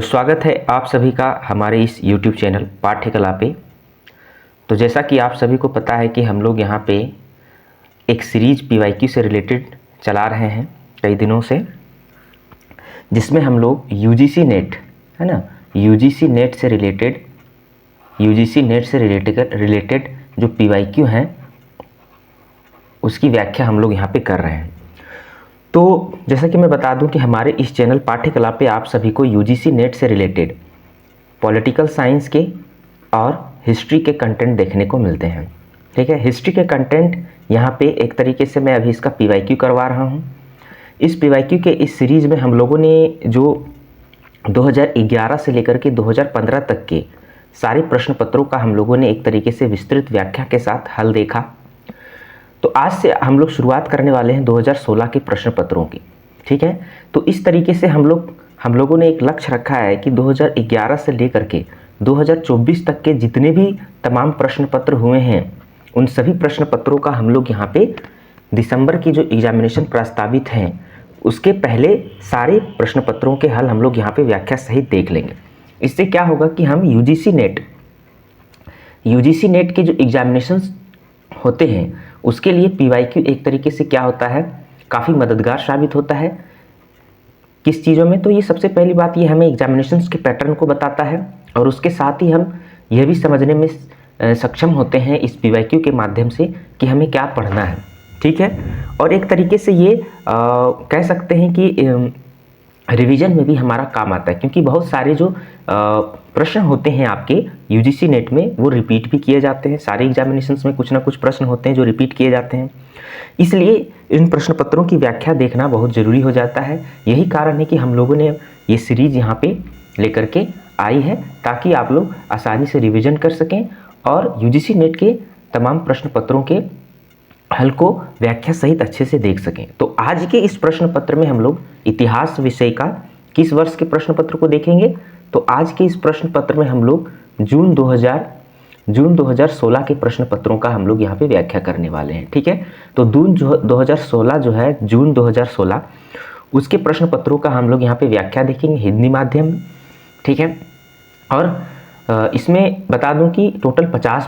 तो स्वागत है आप सभी का हमारे इस YouTube चैनल पाठ्यकला पे। तो जैसा कि आप सभी को पता है कि हम लोग यहाँ पे एक सीरीज PYQ से रिलेटेड चला रहे हैं कई दिनों से, जिसमें हम लोग UGC नेट है ना, UGC नेट से रिलेटेड जो PYQ हैं उसकी व्याख्या हम लोग यहाँ पे कर रहे हैं। तो जैसा कि मैं बता दूं कि हमारे इस चैनल पाठ्यकला पे आप सभी को UGC नेट से रिलेटेड पॉलिटिकल साइंस के और हिस्ट्री के कंटेंट देखने को मिलते हैं। ठीक है, हिस्ट्री के कंटेंट यहाँ पे एक तरीके से मैं अभी इसका PYQ करवा रहा हूँ। इस PYQ के इस सीरीज़ में हम लोगों ने जो 2011 से लेकर के 2015 तक के सारे प्रश्न पत्रों का हम लोगों ने एक तरीके से विस्तृत व्याख्या के साथ हल देखा। तो आज से हम लोग शुरुआत करने वाले हैं 2016 के प्रश्न पत्रों की। ठीक है, तो इस तरीके से हम लोगों ने एक लक्ष्य रखा है कि 2011 से लेकर के 2024 तक के जितने भी तमाम प्रश्न पत्र हुए हैं उन सभी प्रश्न पत्रों का हम लोग यहाँ पे दिसंबर की जो एग्जामिनेशन प्रस्तावित हैं उसके पहले सारे प्रश्न पत्रों के हल हम लोग यहाँ पे व्याख्या सहित देख लेंगे। इससे क्या होगा कि हम UGC नेट के जो एग्जामिनेशंस होते हैं उसके लिए PYQ एक तरीके से क्या होता है, काफ़ी मददगार साबित होता है। किस चीज़ों में? तो ये सबसे पहली बात, ये हमें एग्जामिनेशंस के पैटर्न को बताता है और उसके साथ ही हम यह भी समझने में सक्षम होते हैं इस PYQ के माध्यम से कि हमें क्या पढ़ना है। ठीक है, और एक तरीके से ये कह सकते हैं कि रिवीजन में भी हमारा काम आता है, क्योंकि बहुत सारे जो प्रश्न होते हैं आपके UGC नेट में वो रिपीट भी किए जाते हैं। सारे एग्जामिनेशंस में कुछ ना कुछ प्रश्न होते हैं जो रिपीट किए जाते हैं, इसलिए इन प्रश्न पत्रों की व्याख्या देखना बहुत ज़रूरी हो जाता है। यही कारण है कि हम लोगों ने ये सीरीज यहाँ पे लेकर के आई है ताकि आप लोग आसानी से रिविज़न कर सकें और UGC नेट के तमाम प्रश्न पत्रों के हल को व्याख्या सहित अच्छे से देख सकें। तो आज के इस प्रश्न पत्र में हम लोग इतिहास विषय का किस वर्ष के प्रश्न पत्र को देखेंगे? तो आज के इस प्रश्न पत्र में हम लोग जून 2016 के प्रश्न पत्रों का हम लोग यहाँ पे व्याख्या करने वाले हैं। ठीक है, तो जून 2016 जो है, जून 2016 उसके प्रश्न पत्रों का हम लोग यहाँ पे व्याख्या देखेंगे हिंदी माध्यम में। ठीक है, और इसमें बता दूं कि टोटल 50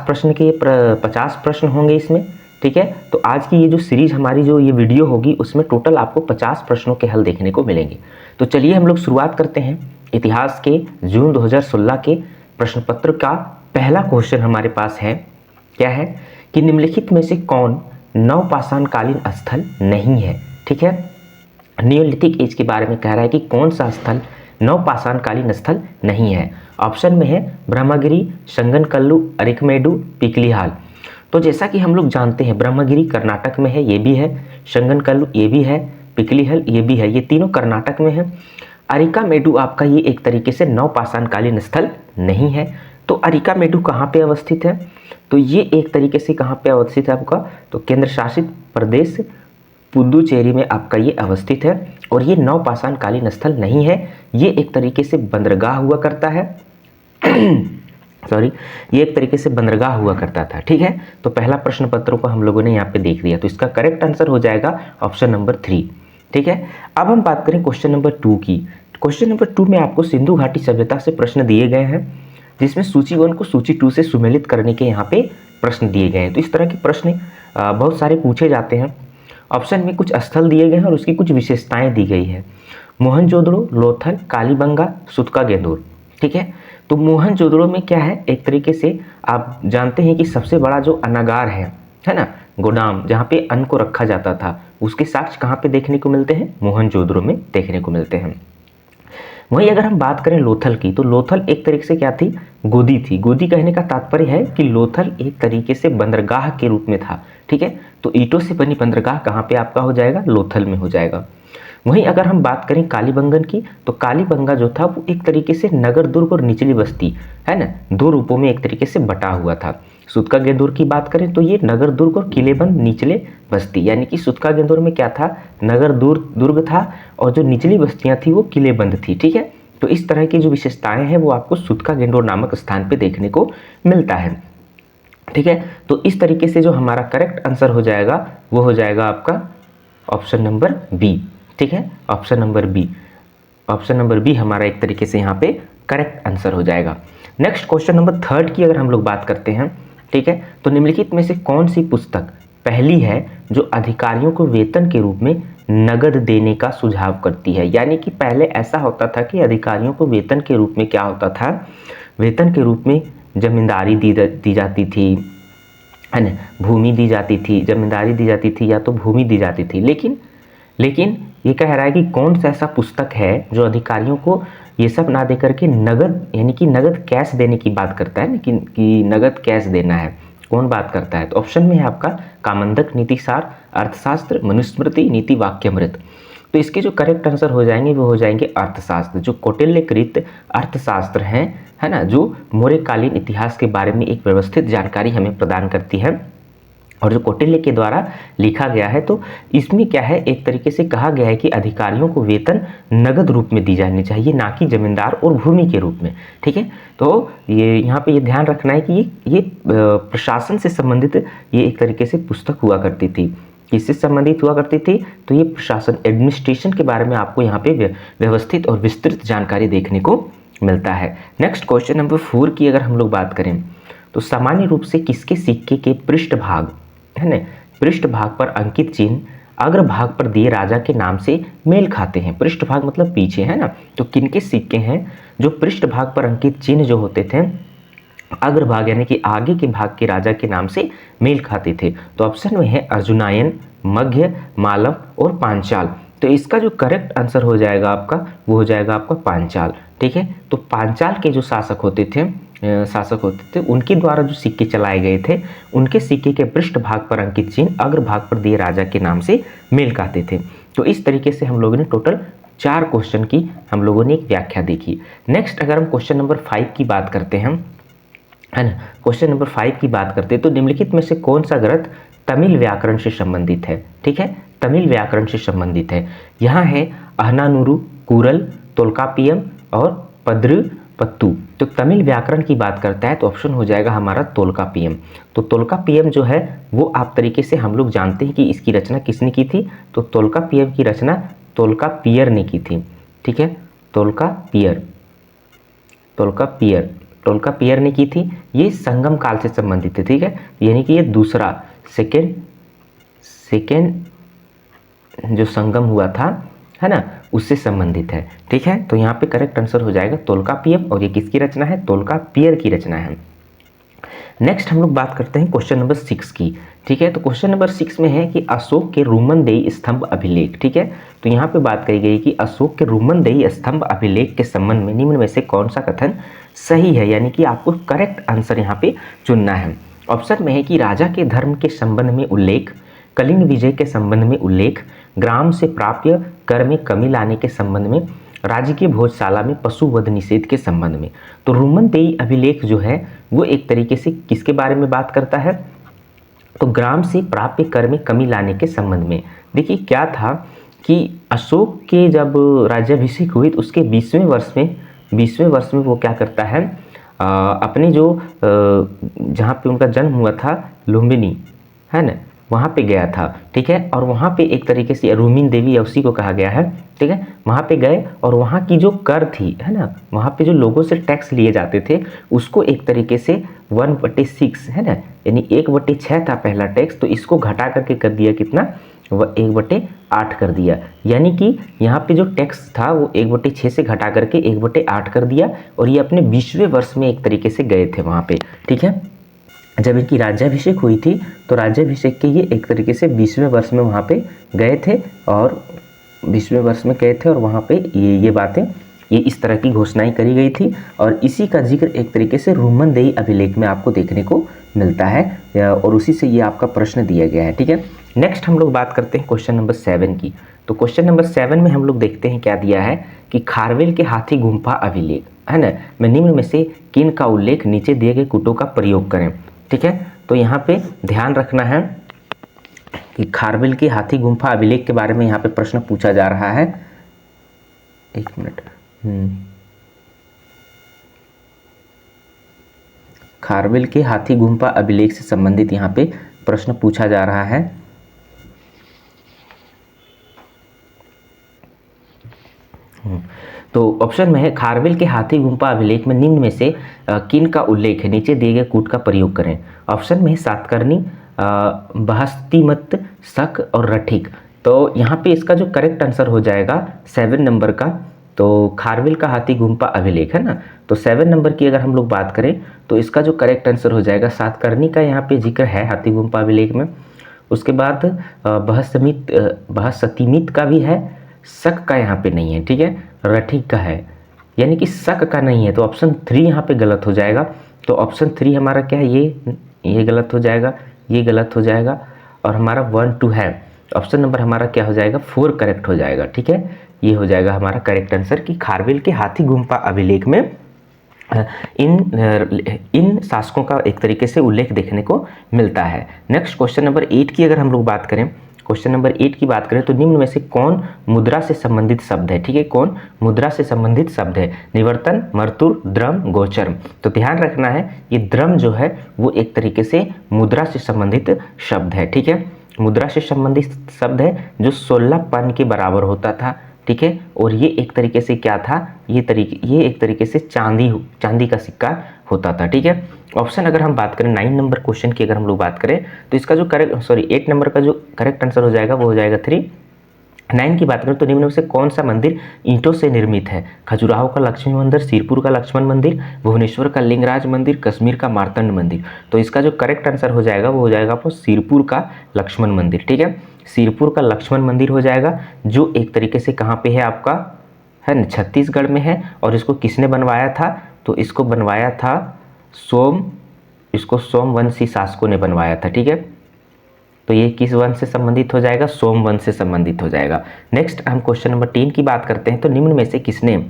प्रश्न होंगे इसमें। ठीक है, तो आज की ये जो सीरीज हमारी जो ये वीडियो होगी उसमें टोटल आपको 50 प्रश्नों के हल देखने को मिलेंगे। तो चलिए हम लोग शुरुआत करते हैं इतिहास के जून 2016 के प्रश्न पत्र का। पहला क्वेश्चन हमारे पास है, क्या है कि निम्नलिखित में से कौन नवपाषाणकालीन स्थल नहीं है? ठीक है, नियोलिथिक एज के बारे में कह रहा है कि कौन सा स्थल नवपाषाणकालीन स्थल नहीं है। ऑप्शन में है ब्रह्मगिरी, संगनकल्लू, अरिकमेडु, पिकलीहाल। तो जैसा कि हम लोग जानते हैं ब्रह्मगिरी कर्नाटक में है, ये भी है, संगनकल्लू ये भी है, पिकलीहल ये भी है, ये तीनों कर्नाटक में है। अरिकामेडु आपका ये एक तरीके से नवपाषाणकालीन स्थल नहीं है। तो अरिकामेडु कहाँ पे अवस्थित है? तो ये एक तरीके से कहाँ पे अवस्थित है आपका? तो केंद्र शासित प्रदेश पुदुचेरी में आपका ये अवस्थित है और ये नवपाषाणकालीन स्थल नहीं है, ये एक तरीके से बंदरगाह हुआ करता है ये एक तरीके से बंदरगाह हुआ करता था। ठीक है, तो पहला प्रश्न पत्रों को हम लोगों ने यहाँ पे देख लिया, तो इसका करेक्ट आंसर हो जाएगा ऑप्शन नंबर 3। ठीक है, अब हम बात करें क्वेश्चन नंबर 2 की। क्वेश्चन नंबर 2 में आपको सिंधु घाटी सभ्यता से प्रश्न दिए गए हैं, जिसमें सूची 1 को सूची 2 से सुमेलित करने के यहाँ पे प्रश्न दिए गए हैं। तो इस तरह के प्रश्न बहुत सारे पूछे जाते हैं। ऑप्शन में कुछ स्थल दिए गए हैं और उसकी कुछ विशेषताएं दी गई है। मोहनजोदड़ो, लोथल, कालीबंगा, सुतका-गेंदोर। ठीक है, तो मोहनजोदड़ो में क्या है, एक तरीके से आप जानते हैं कि सबसे बड़ा जो अनागार है ना, गोदाम जहाँ पे अन्न को रखा जाता था, उसके साक्ष्य कहाँ पे देखने को मिलते हैं? मोहनजोदड़ो में देखने को मिलते हैं। वहीं अगर हम बात करें लोथल की, तो लोथल एक तरीके से क्या थी? गोदी थी। गोदी कहने का तात्पर्य है कि लोथल एक तरीके से बंदरगाह के रूप में था। ठीक है, तो ईंटों से बनी बंदरगाह कहाँ पे आपका हो जाएगा? लोथल में हो जाएगा। वहीं अगर हम बात करें कालीबंगन की, तो कालीबंगा जो था वो एक तरीके से नगर दुर्ग और निचली बस्ती है ना, दो रूपों में एक तरीके से बटा हुआ था। सुतका-गेंदोर की बात करें तो ये नगर दुर्ग और किलेबंद निचले बस्ती, यानी कि सुतका-गेंदोर में क्या था? नगर दुर्ग था और जो निचली बस्तियां थी वो किलेबंद थी। ठीक है, तो इस तरह की जो विशेषताएं हैं वो आपको सुतका-गेंदोर नामक स्थान पे देखने को मिलता है। ठीक है, तो इस तरीके से जो हमारा करेक्ट आंसर हो जाएगा वो हो जाएगा आपका ऑप्शन नंबर बी। ठीक है, option number B. Option number B हमारा एक तरीके से यहाँ पे करेक्ट आंसर हो जाएगा। नेक्स्ट क्वेश्चन नंबर 3 की अगर हम लोग बात करते हैं, ठीक है, तो निम्नलिखित में से कौन सी पुस्तक पहली है जो अधिकारियों को वेतन के रूप में नगद देने का सुझाव करती है। यानी कि पहले ऐसा होता था कि अधिकारियों को वेतन के रूप में क्या होता था, वेतन के रूप में जमींदारी दी जाती थी, है ना, भूमि दी जाती थी, जमींदारी दी जाती थी या तो भूमि दी जाती थी। लेकिन ये कह रहा है कि कौन सा ऐसा पुस्तक है जो अधिकारियों को ये सब ना दे करके नगद, यानी कि नगद कैश देने की बात करता है, लेकिन कि नगद कैश देना है, कौन बात करता है। तो ऑप्शन में है आपका कामंदक, नीतिसार, अर्थशास्त्र, मनुस्मृति, नीति वाक्यामृत। तो इसके जो करेक्ट आंसर हो जाएंगे वो हो जाएंगे अर्थशास्त्र, जो कौटिल्यकृत अर्थशास्त्र हैं, है ना, जो मौर्यकालीन इतिहास के बारे में एक व्यवस्थित जानकारी हमें प्रदान करती है और जो कौटिल्य के द्वारा लिखा गया है। तो इसमें क्या है, एक तरीके से कहा गया है कि अधिकारियों को वेतन नगद रूप में दी जानी चाहिए, ना कि जमींदार और भूमि के रूप में, ठीक है। तो ये यहाँ पे ये ध्यान रखना है कि ये प्रशासन से संबंधित ये एक तरीके से पुस्तक हुआ करती थी। किससे संबंधित हुआ करती थी, तो ये प्रशासन, एडमिनिस्ट्रेशन के बारे में आपको यहाँ पे व्यवस्थित और विस्तृत जानकारी देखने को मिलता है। नेक्स्ट क्वेश्चन नंबर 4 की अगर हम लोग बात करें, तो सामान्य रूप से किसके सिक्के के पृष्ठभाग, है ना, पृष्ठभाग पर अंकित चिन्ह अग्रभाग पर दिए राजा के नाम से मेल खाते हैं। पृष्ठभाग मतलब पीछे, है ना। तो किनके सिक्के हैं जो पृष्ठभाग पर अंकित चिन्ह जो होते थे अग्रभाग यानी कि आगे के भाग के राजा के नाम से मेल खाते थे। तो ऑप्शन में है अर्जुनायन, मध्य, मालव और पांचाल। तो इसका जो करेक्ट आंसर हो जाएगा आपका, वो हो जाएगा आपका पांचाल, ठीक है। तो पांचाल के जो शासक होते थे उनके द्वारा जो सिक्के चलाए गए थे, उनके सिक्के के पृष्ठभाग पर अंकित चिन्ह अग्रभाग पर दिए राजा के नाम से मेल खाते थे। तो इस तरीके से हम लोगों ने टोटल 4 क्वेश्चन की हम लोगों ने एक व्याख्या देखी। नेक्स्ट अगर हम क्वेश्चन नंबर 5 की बात करते हैं, है ना, क्वेश्चन नंबर 5 की बात करते हैं, तो निम्नलिखित में से कौन सा ग्रंथ तमिल व्याकरण से संबंधित है, ठीक है, तमिल व्याकरण से संबंधित है। यहाँ है अहनानुरु, कुरल, तोल्कापियम और पद्रपत्तु। तो तमिल व्याकरण की बात करता है तो ऑप्शन हो जाएगा हमारा तोल्कापियम। तो तोल्कापियम जो है वो आप तरीके से हम लोग जानते हैं कि इसकी रचना किसने की थी, तो तोल्कापियम की रचना तोल्कापियर ने की थी, ठीक है, तोल्कापियर ने की थी। ये संगम काल से संबंधित है, ठीक है, यानी कि ये दूसरा सेकेंड जो संगम हुआ था, है ना, उससे संबंधित है, ठीक है। तो यहाँ पे करेक्ट आंसर हो जाएगा तोल्कापियम और ये किसकी रचना है, तोल्कापियर की रचना है। नेक्स्ट हम लोग बात करते हैं क्वेश्चन नंबर 6 की, ठीक है। तो क्वेश्चन नंबर 6 में है कि अशोक के रुमनदेही स्तंभ अभिलेख, ठीक है। तो यहाँ पे बात कही गई कि अशोक के रुमनदेही स्तंभ अभिलेख के संबंध में निम्न में से कौन सा कथन सही है, यानी कि आपको करेक्ट आंसर यहाँ पे चुनना है। ऑप्शन में है कि राजा के धर्म के संबंध में उल्लेख, कलिंग विजय के संबंध में उल्लेख, ग्राम से प्राप्य कर में कमी लाने के संबंध में, राजकीय भोजशाला में पशु वध निषेध के संबंध में। तो रुमनदेही अभिलेख जो है वो एक तरीके से किसके बारे में बात करता है, तो ग्राम से प्राप्य कर में कमी लाने के संबंध में। देखिए क्या था कि अशोक के जब राज्याभिषेक हुई तो उसके 20वें वर्ष में वो क्या करता है, अपने जो जहाँ पे उनका जन्म हुआ था लुम्बिनी, है ना, वहाँ पे गया था, ठीक है। और वहाँ पे एक तरीके से रुमिन देवी या उसी को कहा गया है, ठीक है। वहाँ पे गए और वहाँ की जो कर थी, है ना, वहाँ पे जो लोगों से टैक्स लिए जाते थे उसको एक तरीके से 1/6, है ना, यानी 1/6 था पहला टैक्स, तो इसको घटा करके कर दिया कितना, 1/8 कर दिया। यानी कि यहाँ पे जो टैक्स था वो 1/6 से घटा करके 1/8 कर दिया। और ये अपने 20वें वर्ष में एक तरीके से गए थे वहाँ पे, ठीक है। जब इनकी राज्याभिषेक हुई थी तो राज्याभिषेक के ये एक तरीके से 20वें वर्ष में वहाँ पे गए थे और 20वें वर्ष में गए थे और वहाँ पे ये बातें, ये इस तरह की घोषणाएं करी गई थी। और इसी का जिक्र एक तरीके से रुमनदेही अभिलेख में आपको देखने को मिलता है और उसी से ये आपका प्रश्न दिया गया है, ठीक है। नेक्स्ट हम लोग बात करते हैं क्वेश्चन नंबर 7 की। तो क्वेश्चन नंबर 7 में हम लोग देखते हैं क्या दिया है कि खारवेल के हाथी गुम्फा अभिलेख, है ना, में निम्न में से किन का उल्लेख नीचे दिए गए कूटों का प्रयोग करें, ठीक है। तो यहाँ पे ध्यान रखना है कि खारवेल के हाथी गुम्फा अभिलेख के बारे में यहाँ पे प्रश्न पूछा जा रहा है। एक मिनट, खारवेल के हाथी गुम्फा अभिलेख से संबंधित यहाँ पे प्रश्न पूछा जा रहा है। तो ऑप्शन में है खारवेल के हाथी गुम्फा अभिलेख में निम्न में से किन का उल्लेख है, नीचे दिए गए कूट का प्रयोग करें। ऑप्शन में है सातकर्णी, बहस्तिमत, शक और रठिक। तो यहाँ पे इसका जो करेक्ट आंसर हो जाएगा 7 नंबर का, तो खारवेल का हाथी गुम्फा अभिलेख है ना, तो 7 नंबर की अगर हम लोग बात करें तो इसका जो करेक्ट आंसर हो जाएगा सातकर्णी का यहाँ पे जिक्र है हाथी गुम्फा अभिलेख में। उसके बाद बहस्तिमित का भी है, शक का यहाँ पे नहीं है, ठीक है, रठिक का है, यानी कि शक का नहीं है, तो ऑप्शन 3 यहाँ पे गलत हो जाएगा। तो ऑप्शन 3 हमारा क्या है, ये गलत हो जाएगा, ये गलत हो जाएगा, और हमारा 1 2 है। ऑप्शन नंबर हमारा क्या हो जाएगा, 4 करेक्ट हो जाएगा, ठीक है, ये हो जाएगा हमारा करेक्ट आंसर कि खारवेल के हाथी गुम्फा अभिलेख में इन शासकों का एक तरीके से उल्लेख देखने को मिलता है। नेक्स्ट क्वेश्चन नंबर 8 की अगर हम लोग बात करें, क्वेश्चन नंबर 8 की बात करें तो निम्न में से कौन मुद्रा से संबंधित शब्द है, ठीक है, कौन मुद्रा से संबंधित शब्द है, निवर्तन, मर्तुर, द्रम, गोचर। तो ध्यान रखना है ये द्रम जो है वो एक तरीके से मुद्रा से संबंधित शब्द है, ठीक है, मुद्रा से संबंधित शब्द है जो 16 पन के बराबर होता था, ठीक है, और ये एक तरीके से क्या था, ये एक तरीके से चांदी का सिक्का होता था, ठीक है। ऑप्शन अगर हम बात करें 9 नंबर क्वेश्चन की अगर हम लोग बात करें तो इसका जो 8 नंबर का जो करेक्ट आंसर हो जाएगा वो हो जाएगा 3। 9 की बात करें तो निम्न में से कौन सा मंदिर ईंटों से निर्मित है, खजुराहो का लक्ष्मी मंदिर, सिरपुर का लक्ष्मण मंदिर, भुवनेश्वर का लिंगराज मंदिर, कश्मीर का मार्तंड मंदिर। तो इसका जो करेक्ट आंसर हो जाएगा वो हो जाएगा आपको सिरपुर का लक्ष्मण मंदिर, ठीक है, सिरपुर का लक्ष्मण मंदिर हो जाएगा, जो एक तरीके से कहाँ पे है आपका, है ना, छत्तीसगढ़ में है। और इसको किसने बनवाया था, तो इसको बनवाया था सोमवंशी शासकों ने बनवाया था, ठीक है। तो ये किस वंश से संबंधित हो जाएगा, सोम वंश से संबंधित हो जाएगा। नेक्स्ट हम क्वेश्चन नंबर 10 की बात करते हैं तो निम्न में से किसने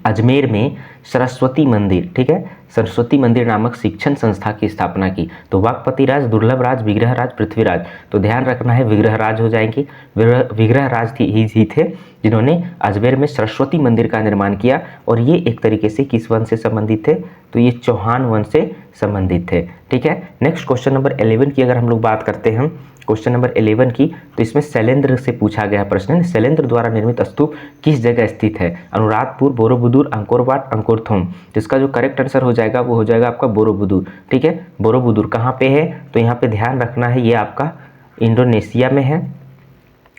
अजमेर में सरस्वती मंदिर, ठीक है, सरस्वती मंदिर नामक शिक्षण संस्था की स्थापना की। तो वाकपति राज, दुर्लभ राज, विग्रहराज, पृथ्वीराज। तो ध्यान रखना है विग्रहराज हो जाएंगे, विग्रहराज ही थे जिन्होंने अजमेर में सरस्वती मंदिर का निर्माण किया, और ये एक तरीके से किस वंश से संबंधित थे, तो ये चौहान वंश से संबंधित थे, ठीक है। नेक्स्ट क्वेश्चन नंबर 11 की अगर हम लोग बात करते हैं, क्वेश्चन नंबर 11 की, तो इसमें शैलेंद्र से पूछा गया प्रश्न है, शैलेंद्र द्वारा निर्मित स्तूप किस जगह स्थित है, अनुराधपुर, बोरोबुदुर, अंकोरवाट, अंकोरथोम। तो इसका जो करेक्ट आंसर हो जाएगा वो हो जाएगा आपका बोरोबुदुर, ठीक है। बोरोबुदुर कहाँ पे है, तो यहाँ पे ध्यान रखना है ये आपका इंडोनेशिया में है,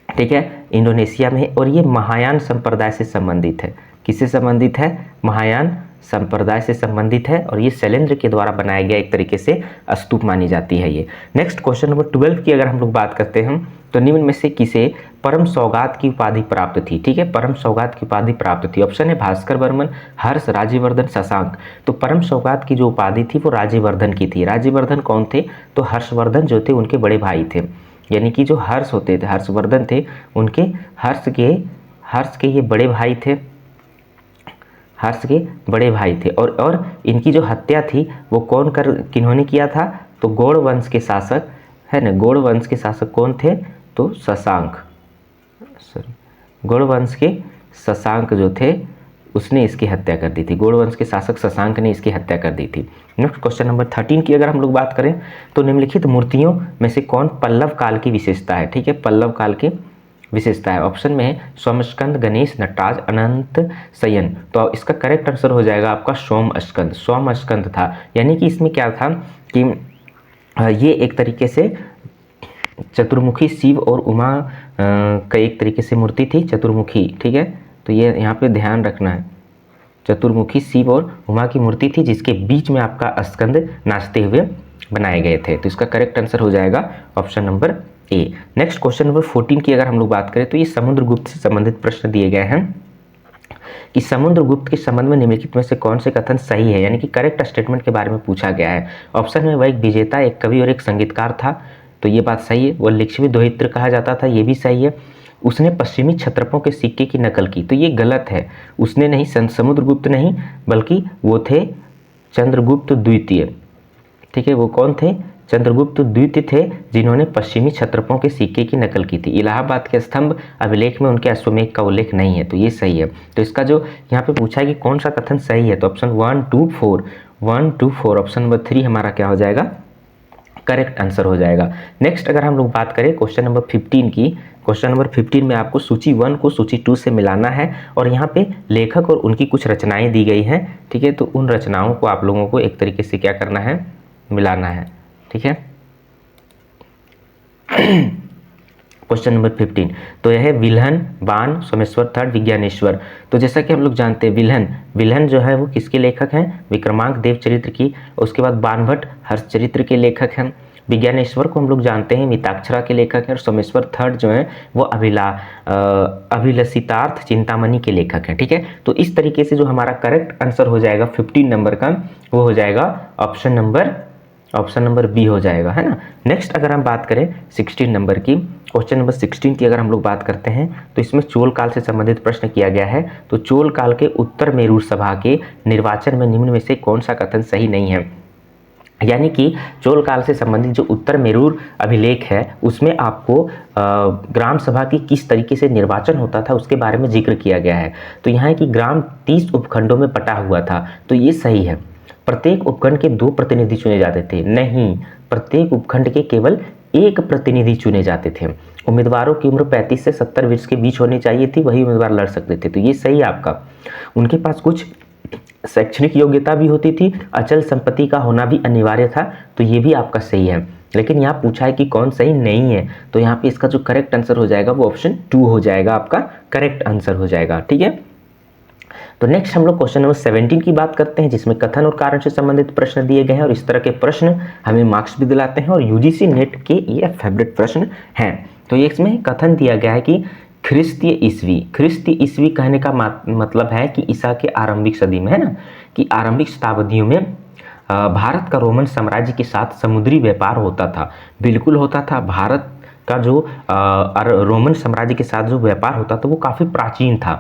ठीक है, इंडोनेशिया में है, और ये महायान संप्रदाय से संबंधित है। किससे संबंधित है, महायान संप्रदाय से संबंधित है, और ये शैलेंद्र के द्वारा बनाया गया एक तरीके से स्तूप मानी जाती है ये। नेक्स्ट क्वेश्चन नंबर 12 की अगर हम लोग बात करते हैं तो निम्न में से किसे परम सौगात की उपाधि प्राप्त थी, ठीक है, परम सौगात की उपाधि प्राप्त थी। ऑप्शन है भास्कर वर्मन, हर्ष, राज्यवर्धन, शशांक। तो परम सौगात की जो उपाधि थी वो राज्यवर्धन की थी। राज्यवर्धन कौन थे, तो हर्षवर्धन जो थे उनके बड़े भाई थे, यानी कि जो हर्ष होते थे, हर्षवर्धन थे, उनके हर्ष के ये बड़े भाई थे, हर्ष के बड़े भाई थे। और इनकी जो हत्या थी वो किन्होंने किया था, तो गौड़ वंश के शासक, है ना, गौड़ वंश के शासक कौन थे, तो शशांक, गौड़ वंश के शशांक जो थे उसने इसकी हत्या कर दी थी, गौड़ वंश के शासक शशांक ने इसकी हत्या कर दी थी। नेक्स्ट क्वेश्चन नंबर 13 की अगर हम लोग बात करें तो निम्नलिखित मूर्तियों में से कौन पल्लव काल की विशेषता है, ठीक है, पल्लव काल की विशेषता है। ऑप्शन में है सोमस्कंद, गणेश, नटराज, अनंत शयन। तो इसका करेक्ट आंसर हो जाएगा आपका सोमस्कंद, सोमस्कंद था, यानी कि इसमें क्या था कि ये एक तरीके से चतुर्मुखी शिव और उमा का एक तरीके से मूर्ति थी, चतुर्मुखी, ठीक है। तो ये यहाँ पे ध्यान रखना है, चतुर्मुखी शिव और उमा की मूर्ति थी जिसके बीच में आपका स्कंद नाचते हुए बनाए गए थे। तो इसका करेक्ट आंसर हो जाएगा option number A. Next question number 14 की अगर हम लोग बात करें तो ये समुद्रगुप्त से संबंधित प्रश्न दिए गए हैं कि समुद्रगुप्त के संबंध में निम्नलिखित में से कौन से कथन सही है, यानी कि करेक्ट स्टेटमेंट के बारे में पूछा गया है। ऑप्शन में वह एक विजेता, एक कवि और एक संगीतकार था, तो ये बात सही है। वो लिच्छवी दोहित्र कहा जाता था, ये भी सही है। उसने पश्चिमी क्षत्रपों के सिक्के की नकल की, तो ये गलत है, उसने नहीं, समुद्रगुप्त नहीं, बल्कि वो थे चंद्रगुप्त द्वितीय, ठीक है। वो कौन थे, चंद्रगुप्त द्वितीय थे जिन्होंने पश्चिमी क्षत्रपों के सिक्के की नकल की थी। इलाहाबाद के स्तंभ अभिलेख में उनके अश्वमेध का उल्लेख नहीं है, तो ये सही है। तो इसका जो यहाँ पे पूछा है कि कौन सा कथन सही है, तो ऑप्शन 1 2 4 ऑप्शन नंबर 3 हमारा क्या हो जाएगा, करेक्ट आंसर हो जाएगा। नेक्स्ट अगर हम लोग बात करें क्वेश्चन नंबर 15 की, क्वेश्चन नंबर 15 में आपको सूची 1 को सूची 2 से मिलाना है और यहाँ पे लेखक और उनकी कुछ रचनाएं दी गई हैं, ठीक है। तो उन रचनाओं को आप लोगों को एक तरीके से क्या करना है, मिलाना है, ठीक है। क्वेश्चन नंबर 15, तो यह है विल्हन, बाण, सोमेश्वर थर्ड, विज्ञानेश्वर। तो जैसा कि हम लोग जानते हैं विल्हन जो है वो किसके लेखक हैं, विक्रमांक देव चरित्र की। उसके बाद बाणभट्ट हर्षचरित्र के लेखक हैं। विज्ञानेश्वर को हम लोग जानते हैं मिताक्षरा के लेखक हैं। और सोमेश्वर थर्ड जो है वो अभिलषितार्थ चिंतामणि के लेखक हैं, ठीक है। तो इस तरीके से जो हमारा करेक्ट आंसर हो जाएगा 15 नंबर का, वो हो जाएगा ऑप्शन नंबर बी हो जाएगा, है ना। नेक्स्ट अगर हम बात करें 16 नंबर की, क्वेश्चन नंबर 16 की अगर हम लोग बात करते हैं तो इसमें चोल काल से संबंधित प्रश्न किया गया है। तो चोल काल के उत्तर मेरूर सभा के निर्वाचन में निम्न में से कौन सा कथन सही नहीं है। यानी कि चोल काल से संबंधित जो उत्तर मेरूर अभिलेख है उसमें आपको ग्राम सभा की किस तरीके से निर्वाचन होता था उसके बारे में जिक्र किया गया है। तो यहाँ है कि ग्राम 30 उपखंडों में बटा हुआ था, तो ये सही है। प्रत्येक उपखंड के 2 प्रतिनिधि चुने जाते थे, नहीं, प्रत्येक उपखंड के केवल 1 प्रतिनिधि चुने जाते थे। उम्मीदवारों की उम्र 35 से 70 वर्ष के बीच होनी चाहिए थी, वही उम्मीदवार लड़ सकते थे, तो ये सही है आपका। उनके पास कुछ शैक्षणिक योग्यता भी होती थी, अचल संपत्ति का होना भी अनिवार्य था, तो ये भी आपका सही है। लेकिन यहाँ पूछा है कि कौन सही नहीं है, तो यहाँ पे इसका जो करेक्ट आंसर हो जाएगा वो ऑप्शन 2 हो जाएगा, आपका करेक्ट आंसर हो जाएगा, ठीक है। तो नेक्स्ट हम लोग क्वेश्चन नंबर 17 की बात करते हैं, जिसमें कथन और कारण से संबंधित प्रश्न दिए गए हैं और इस तरह के प्रश्न हमें मार्क्स भी दिलाते हैं और यूजीसी नेट के ये फेवरेट प्रश्न हैं। तो ये इसमें कथन दिया गया है कि ख्रिस्तीय ईस्वी कहने का मतलब है कि ईसा के आरंभिक सदी में, है ना, कि आरंभिक शताब्दियों में भारत का रोमन साम्राज्य के साथ समुद्री व्यापार होता था, बिल्कुल होता था। भारत का जो रोमन साम्राज्य के साथ जो व्यापार होता था वो काफ़ी प्राचीन था।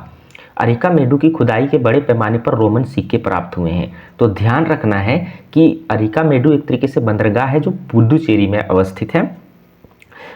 अरिकामेडु की खुदाई के बड़े पैमाने पर रोमन सिक्के प्राप्त हुए हैं। तो ध्यान रखना है कि अरिकामेडु एक तरीके से बंदरगाह है जो पुडुचेरी में अवस्थित है।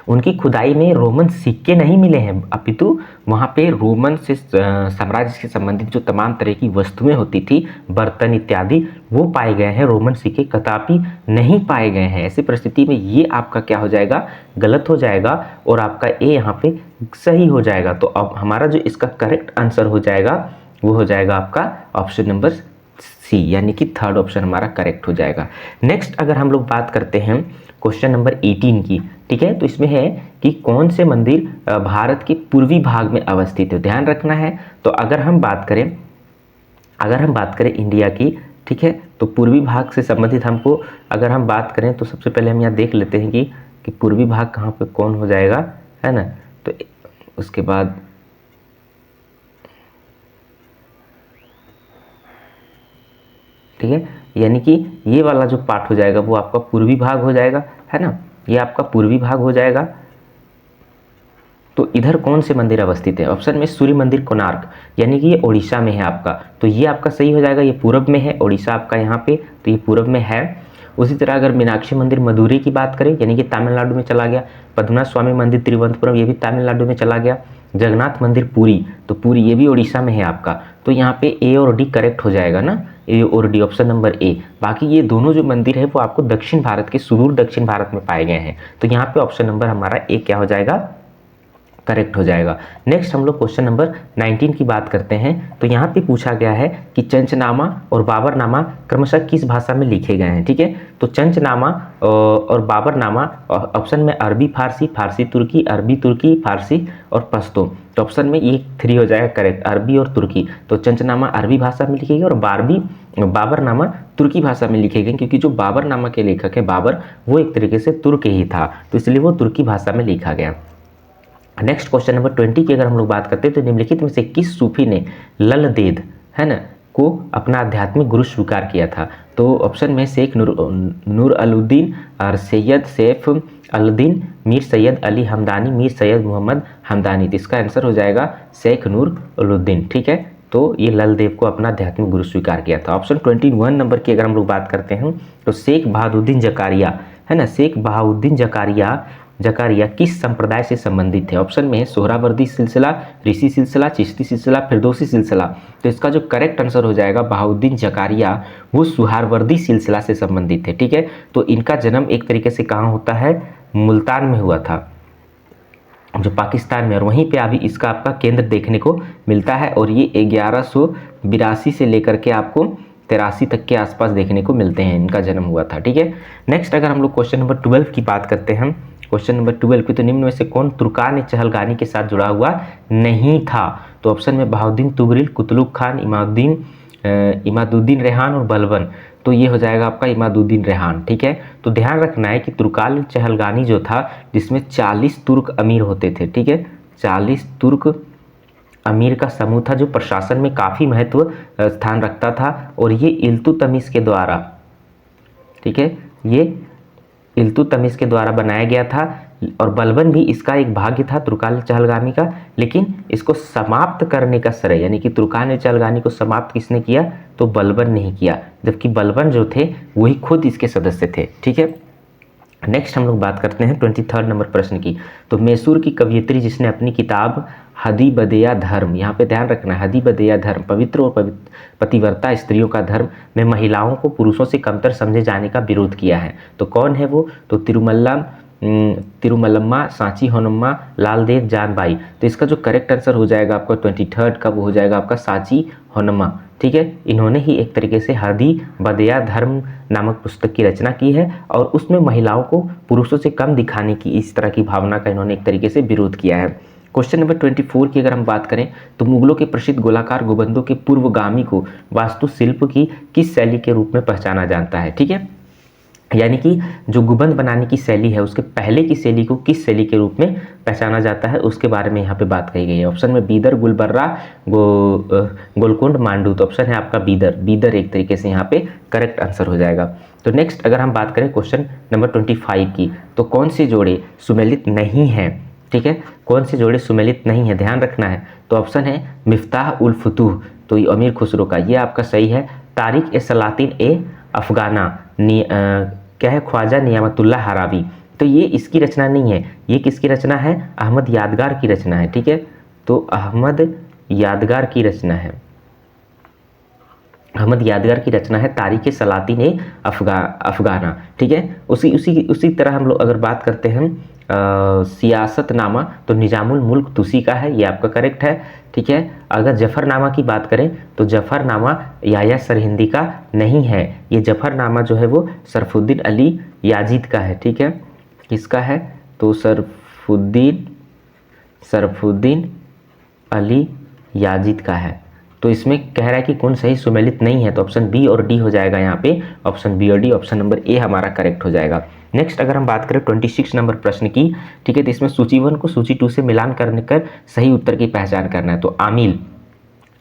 उनकी खुदाई में रोमन सिक्के नहीं मिले हैं, अपितु वहाँ पे रोमन से साम्राज्य से संबंधित जो तमाम तरह की वस्तुएं होती थी, बर्तन इत्यादि, वो पाए गए हैं। रोमन सिक्के कदापि नहीं पाए गए हैं। ऐसी परिस्थिति में ये आपका क्या हो जाएगा, गलत हो जाएगा और आपका ए यहाँ पे सही हो जाएगा। तो अब हमारा जो इसका करेक्ट आंसर हो जाएगा वो हो जाएगा आपका ऑप्शन नंबर सी, यानी कि थर्ड ऑप्शन हमारा करेक्ट हो जाएगा। नेक्स्ट अगर हम लोग बात करते हैं क्वेश्चन नंबर 18 की, ठीक है, तो इसमें है कि कौन से मंदिर भारत के पूर्वी भाग में अवस्थित है। ध्यान रखना है। तो अगर हम बात करें इंडिया की, ठीक है, तो पूर्वी भाग से संबंधित हमको अगर हम बात करें तो सबसे पहले हम यहाँ देख लेते हैं कि पूर्वी भाग कहाँ पे कौन हो जाएगा, है ना। तो उसके बाद ठीक है, यानी कि ये वाला जो पार्ट हो जाएगा वो आपका पूर्वी भाग हो जाएगा, है ना, ये आपका पूर्वी भाग हो जाएगा। तो इधर कौन से मंदिर अवस्थित है, ऑप्शन में सूर्य मंदिर कोणार्क, यानी कि ये ओडिशा में है आपका, तो ये आपका सही हो जाएगा। ये पूरब में है, ओडिशा आपका यहाँ पे, तो ये पूरब में है। उसी तरह अगर मीनाक्षी मंदिर मदुरई की बात करें, यानी कि तमिलनाडु में चला गया। पद्मनाभ स्वामी मंदिर तिरुवनंतपुरम, ये भी तमिलनाडु में चला गया। जगन्नाथ मंदिर पुरी, तो पुरी ये भी ओडिशा में है आपका। तो यहाँ पे ए और डी करेक्ट हो जाएगा ना, ए और डी, ऑप्शन नंबर ए। बाकी ये दोनों जो मंदिर है वो आपको दक्षिण भारत के, सुदूर दक्षिण भारत में पाए गए हैं। तो यहाँ पे ऑप्शन नंबर हमारा ए क्या हो जाएगा, करेक्ट हो जाएगा। नेक्स्ट हम लोग क्वेश्चन नंबर 19 की बात करते हैं। तो यहाँ पे पूछा गया है कि चंचनामा और बाबरनामा क्रमशः किस भाषा में लिखे गए हैं, ठीक है। तो चंचनामा और बाबरनामा ऑप्शन में अरबी फारसी, फारसी तुर्की, अरबी तुर्की फारसी और पश्तो। तो ऑप्शन में ये 3 हो जाएगा करेक्ट, अरबी और तुर्की। तो चंचनामा अरबी भाषा में लिखे गए और बाबरनामा तुर्की भाषा में लिखे गए, क्योंकि जो बाबरनामा के लेखक है बाबर, वो एक तरीके से तुर्क ही था, तो इसलिए वो तुर्की भाषा में लिखा गया। नेक्स्ट क्वेश्चन नंबर 20 की अगर हम लोग बात करते हैं तो निम्नलिखित में से किस सूफी ने ललदेद, है ना, को अपना आध्यात्मिक गुरु स्वीकार किया था। तो ऑप्शन में शेख नूर अलुद्दीन और सैयद सैफ अलुद्दीन, मीर सैयद अली हमदानी, मीर सैयद मोहम्मद हमदानी। तो इसका आंसर हो जाएगा शेख नूर अलुद्दीन, ठीक है। तो ये ललदेव को अपना आध्यात्मिक गुरु स्वीकार किया था। ऑप्शन 21 नंबर की अगर हम लोग बात करते हैं तो शेख बहाउद्दीन जकारिया, है ना, शेख बहाउद्दीन जकारिया किस संप्रदाय से संबंधित है। ऑप्शन में है सोहरावर्दी सिलसिला, ऋषि सिलसिला, चिश्ती सिलसिला, फिरदौसी सिलसिला। तो इसका जो करेक्ट आंसर हो जाएगा बहाउद्दीन जकारिया, वो सोहरावर्दी सिलसिला से संबंधित है, ठीक है। तो इनका जन्म एक तरीके से कहाँ होता है, मुल्तान में हुआ था, जो पाकिस्तान में, और वहीं पे अभी इसका आपका केंद्र देखने को मिलता है, और ये 1182 से लेकर के आपको 83 तक के आसपास देखने को मिलते हैं, इनका जन्म हुआ था। ठीक है, नेक्स्ट अगर हम लोग क्वेश्चन नंबर 12 की बात करते हैं, क्वेश्चन नंबर 12 की, तो निम्न में से कौन तुर्कान चहलगानी के साथ जुड़ा हुआ नहीं था? तो ऑप्शन में बहाउद्दीन तुगरिल, कुतलुक खान, इमादुद्दीन रेहान और बलबन। तो ये हो जाएगा आपका इमादुद्दीन रेहान। ठीक है, तो ध्यान रखना है कि तुर्कान चहलगानी जो था, जिसमें 40 तुर्क अमीर होते थे। ठीक है, 40 तुर्क अमीर का समूह था, जो प्रशासन में काफ़ी महत्व स्थान रखता था, और ये इल्तुतमिश के द्वारा, ठीक है, ये इल्तुतमिश के द्वारा बनाया गया था, और बलबन भी इसका एक भाग्य था तुर्कान चहलगानी का। लेकिन इसको समाप्त करने का श्रेय, यानी कि तुर्कान चहलगानी को समाप्त किसने किया? तो बलबन नहीं किया, जबकि बलबन जो थे वही खुद इसके सदस्य थे। ठीक है, नेक्स्ट हम लोग बात करते हैं 23 नंबर प्रश्न की। तो मैसूर की कवयित्री जिसने अपनी किताब हदीबदेया धर्म, यहाँ पे ध्यान रखना है, हदीबदेया धर्म, पवित्र और पतिव्रता स्त्रियों का धर्म में महिलाओं को पुरुषों से कमतर समझे जाने का विरोध किया है। तो कौन है वो? तो तिरुमलम्मा सांची होनम्मा लालदेव जानबाई। तो इसका जो करेक्ट आंसर हो जाएगा आपका 23 का, वो हो जाएगा आपका सांची होनम्मा। ठीक है, इन्होंने ही एक तरीके से हदीबदेया धर्म नामक पुस्तक की रचना की है, और उसमें महिलाओं को पुरुषों से कम दिखाने की इस तरह की भावना का इन्होंने एक तरीके से विरोध किया है। क्वेश्चन नंबर 24 की अगर हम बात करें, तो मुगलों के प्रसिद्ध गोलाकार गुंबदों के पूर्वगामी को वास्तुशिल्प की किस शैली के रूप में पहचाना जाता है? ठीक है, यानी कि जो गुंबद बनाने की शैली है, उसके पहले की शैली को किस शैली के रूप में पहचाना जाता है, उसके बारे में यहाँ पे बात कही गई है। ऑप्शन में बीदर, गुलबर्रा, गोलकुंड, मांडू। तो ऑप्शन है आपका बीदर। बीदर एक तरीके से यहाँ पे करेक्ट आंसर हो जाएगा। तो नेक्स्ट अगर हम बात करें क्वेश्चन नंबर 25 की, तो कौन से जोड़े सुमेलित नहीं हैं? ठीक है, कौन से जोड़े सुमेलित नहीं है, ध्यान रखना है। तो ऑप्शन है मिफ्ताह उल फुतूह, तो ये अमीर खुसरो का, ये आपका सही है। तारिक ए सलातिन ए अफगाना, क्या है? ख्वाजा नियामतुल्लाह हरावी। तो ये इसकी रचना नहीं है, ये किसकी रचना है? अहमद यादगार की रचना है। ठीक है, तो अहमद यादगार की रचना है, अहमद यादगार की रचना है तारीख सलातिन ए अफगाना। ठीक है, उसी तरह हम लोग अगर बात करते हैं सियासतनामा, तो निजामुल मुल्क तुसी का है, ये आपका करेक्ट है। ठीक है, अगर जफरनामा की बात करें, तो जफरनामा याया सरहिंदी का नहीं है, ये जफरनामा जो है वो सरफुद्दीन अली याजिद का है। ठीक है, किसका है? तो सरफुद्दीन अली याजिद का है। तो इसमें कह रहा है कि कौन सही सुमेलित नहीं है, तो ऑप्शन बी और डी हो जाएगा यहाँ पे, ऑप्शन बी और डी, ऑप्शन नंबर ए हमारा करेक्ट हो जाएगा। नेक्स्ट अगर हम बात करें 26 नंबर प्रश्न की, ठीक है, तो इसमें सूची 1 को सूची 2 से मिलान करने कर सही उत्तर की पहचान करना है। तो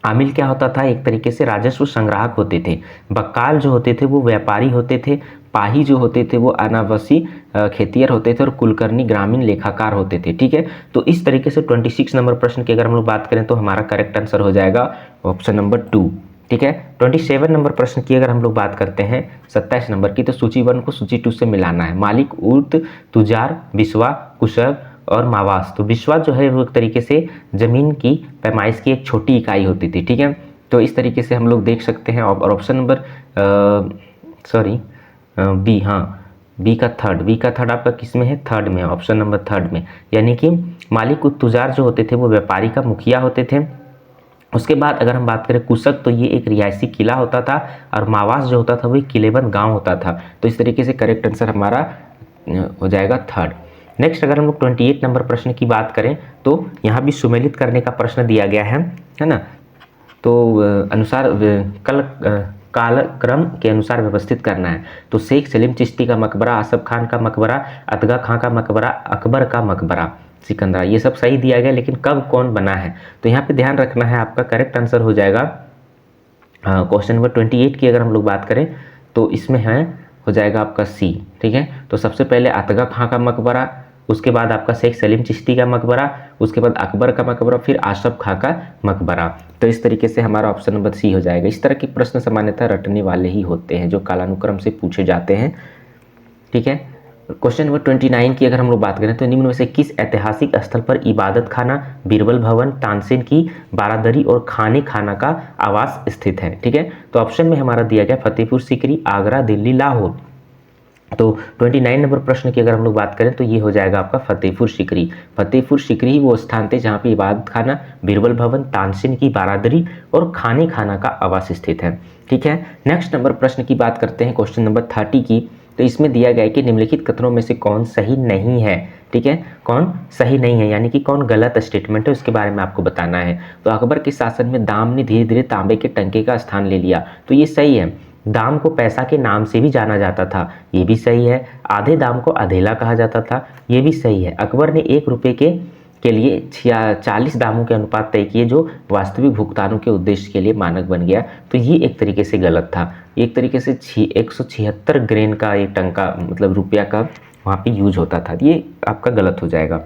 आमिल क्या होता था? एक तरीके से राजस्व संग्राहक होते थे। बक्काल जो होते थे वो व्यापारी होते थे। पाही जो होते थे वो अनावासी खेतियर होते थे, और कुलकर्णी ग्रामीण लेखाकार होते थे। ठीक है, तो इस तरीके से 26 नंबर प्रश्न की अगर हम लोग बात करें, तो हमारा करेक्ट आंसर हो जाएगा ऑप्शन नंबर 2। ठीक है, 27 नंबर प्रश्न की अगर हम लोग बात करते हैं 27 नंबर की, तो सूची 1 को सूची 2 से मिलाना है। मालिक, उर्त, तुजार, बिस्वा, कुशब और मावास। तो बिस्वा जो है वो एक तरीके से जमीन की पैमाइश की एक छोटी इकाई होती थी। ठीक है, तो इस तरीके से हम लोग देख सकते हैं। और ऑप्शन नंबर बी, हाँ, बी का थर्ड आपका किस में है? थर्ड में, ऑप्शन नंबर थर्ड में। यानी कि मालिक तुजार जो होते थे वो व्यापारी का मुखिया होते थे। उसके बाद अगर हम बात करें कुशक, तो ये एक रिहायशी किला होता था, और मावास जो होता था वो एक किलेबंद गांव होता था। तो इस तरीके से करेक्ट आंसर हमारा हो जाएगा थर्ड। नेक्स्ट अगर हम लोग 28 नंबर प्रश्न की बात करें, तो यहाँ भी सुमेलित करने का प्रश्न दिया गया है ना, तो अनुसार कालक्रम के अनुसार व्यवस्थित करना है। तो शेख सलीम चिश्ती का मकबरा, आसफ खान का मकबरा, अतगा खां का मकबरा, अकबर का मकबरा, सिकंदरा, ये सब सही दिया गया, लेकिन कब कौन बना है? तो यहाँ पे ध्यान रखना है, आपका करेक्ट आंसर हो जाएगा क्वेश्चन नंबर 28 की अगर हम लोग बात करें, तो इसमें है हो जाएगा आपका सी। ठीक है, तो सबसे पहले अतगा खां का मकबरा, उसके बाद आपका शेख सलीम चिश्ती का मकबरा, उसके बाद अकबर का मकबरा, फिर आसफ खां का मकबरा। तो इस तरीके से हमारा ऑप्शन नंबर सी हो जाएगा। इस तरह के प्रश्न सामान्यतः रटने वाले ही होते हैं, जो कालानुक्रम से पूछे जाते हैं। ठीक है, क्वेश्चन नंबर 29 की अगर हम लोग बात करें, तो निम्न में से किस ऐतिहासिक स्थल पर इबादत खाना, बीरबल भवन, तानसेन की बारादरी और खाने खाना का आवास स्थित है? ठीक है, तो ऑप्शन में हमारा दिया गया फतेहपुर सीकरी, आगरा, दिल्ली, लाहौर। तो 29 नंबर प्रश्न की अगर हम लोग बात करें तो ये हो जाएगा आपका फतेहपुर सीकरी। फतेहपुर सीकरी ही वो स्थान थे जहाँ पे इबादत खाना, बीरबल भवन, तानसेन की बारादरी और खाने खाना का आवास स्थित है। ठीक है, नेक्स्ट नंबर प्रश्न की बात करते हैं, क्वेश्चन नंबर 30 की। तो इसमें दिया गया है कि निम्नलिखित कथनों में से कौन सही नहीं है। ठीक है, कौन सही नहीं है यानी कि कौन गलत स्टेटमेंट है उसके बारे में आपको बताना है। तो अकबर के शासन में दाम ने धीरे धीरे तांबे के टंके का स्थान ले लिया, तो ये सही है। दाम को पैसा के नाम से भी जाना जाता था, ये भी सही है। आधे दाम को अधेला कहा जाता था, ये भी सही है। अकबर ने 1 रुपये के लिए 40 दामों के अनुपात तय किए जो वास्तविक भुगतानों के उद्देश्य के लिए मानक बन गया, तो ये एक तरीके से गलत था। एक तरीके से 176 ग्रेन का ये टंका मतलब रुपया का वहाँ पे यूज होता था, ये आपका गलत हो जाएगा।